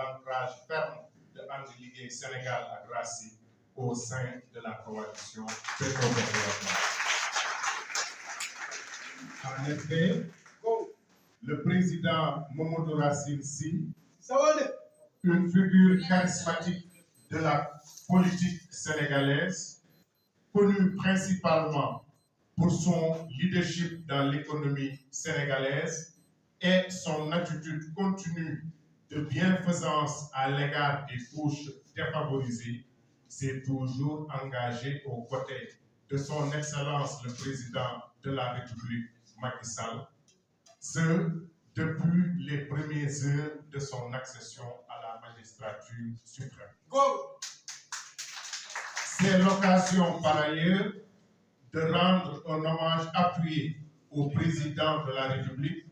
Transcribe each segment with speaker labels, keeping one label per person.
Speaker 1: l'ancrage ferme de And Liggéey Sénégal à Gracie au sein de la coalition Petro-Patriote. En effet, le président Mamadou Racine Sy, une figure charismatique de la politique sénégalaise, connu principalement pour son leadership dans l'économie sénégalaise et son attitude continue de bienfaisance à l'égard des couches défavorisées, s'est toujours engagé aux côtés de son Excellence le Président de la République, Macky Sall, ce depuis les premières heures de son accession à la magistrature suprême. C'est l'occasion par ailleurs de rendre un hommage appuyé au Président de la République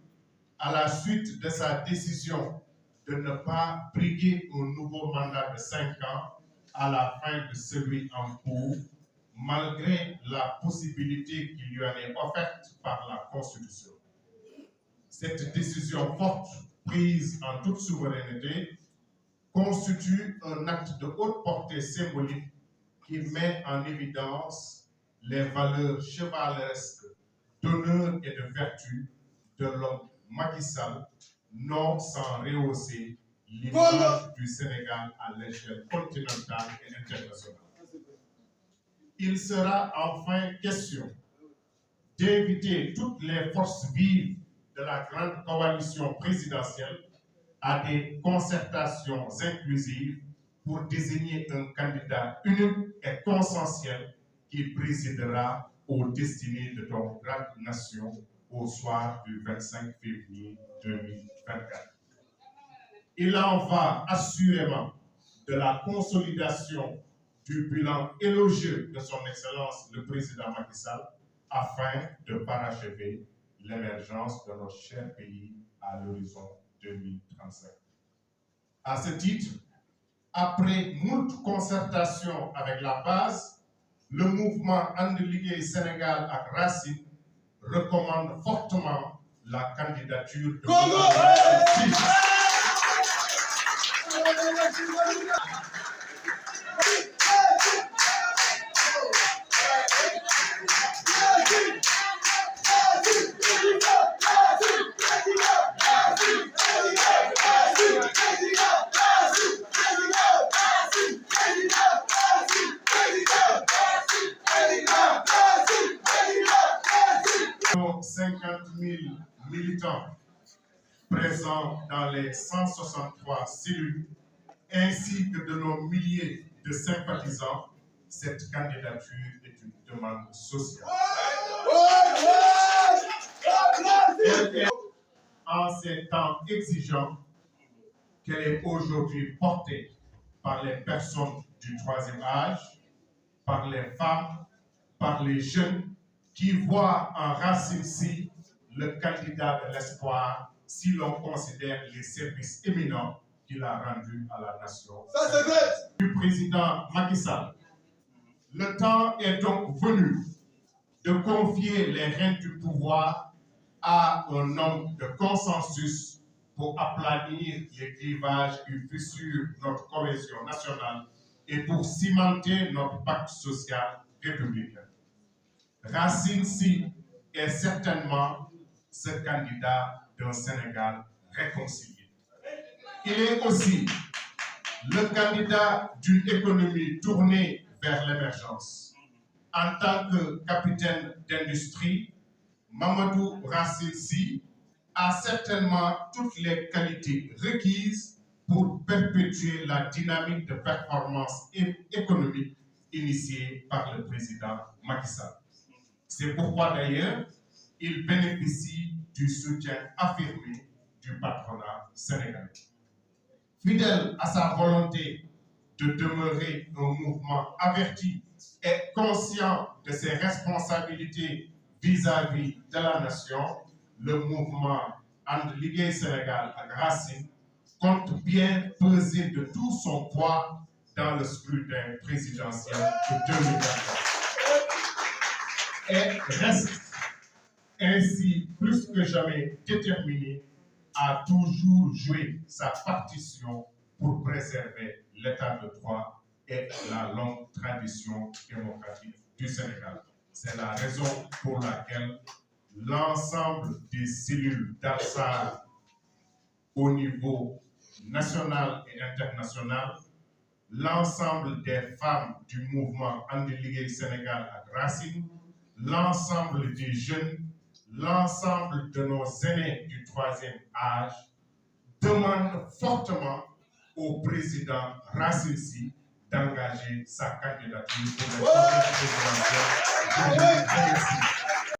Speaker 1: à la suite de sa décision de ne pas briguer un nouveau mandat de 5 ans à la fin de celui en cours, malgré la possibilité qui lui en est offerte par la Constitution. Cette décision forte, prise en toute souveraineté, constitue un acte de haute portée symbolique qui met en évidence les valeurs chevaleresques d'honneur et de vertu de l'homme Macky Sall, non sans rehausser l'image du Sénégal à l'échelle continentale et internationale. Il sera enfin question d'inviter toutes les forces vives de la grande coalition présidentielle à des concertations inclusives pour désigner un candidat unique et consensuel qui présidera aux destinées de notre grande nation au soir du 25 février 2024. Il en va assurément de la consolidation du bilan élogieux de son Excellence le Président Macky Sall afin de parachever l'émergence de notre cher pays à l'horizon 2035. À ce titre, après moult concertations avec la base, le mouvement And Liggéey Sénégal à Racine recommande fortement la candidature de nos 50 000 militants présents dans les 163 cellules, ainsi que de nos milliers de sympathisants, cette candidature est une demande sociale. En ces temps exigeants, qu'elle est aujourd'hui portée par les personnes du troisième âge, par les femmes, par les jeunes, qui voient en Racine Sy le candidat de l'espoir si l'on considère les services éminents qu'il a rendus à la nation. Ça, c'est vrai. Du président Macky Sall. Le temps est donc venu de confier les rênes du pouvoir à un homme de consensus pour aplanir les clivages qui fissurent notre cohésion nationale et pour cimenter notre pacte social républicain. Racine Sy est certainement ce candidat d'un Sénégal réconcilié. Il est aussi le candidat d'une économie tournée vers l'émergence. En tant que capitaine d'industrie, Mamadou Racine Sy a certainement toutes les qualités requises pour perpétuer la dynamique de performance économique initiée par le président Macky Sall. C'est pourquoi d'ailleurs, il bénéficie du soutien affirmé du patronat sénégalais. Fidèle à sa volonté de demeurer un mouvement averti et conscient de ses responsabilités vis-à-vis de la nation, le mouvement And Liggéey Sénégal à Racine compte bien peser de tout son poids dans le scrutin présidentiel de 2024 et reste ainsi plus que jamais déterminé à toujours jouer sa partition pour préserver l'état de droit et la longue tradition démocratique du Sénégal. C'est la raison pour laquelle l'ensemble des cellules d'Ansar au niveau national et international, l'ensemble des femmes du mouvement Andi Liggéey Sénégal à Racine, l'ensemble des jeunes, l'ensemble de nos aînés du troisième âge demandent fortement au président Racine Sy d'engager sa candidature pour les élections présidentielles.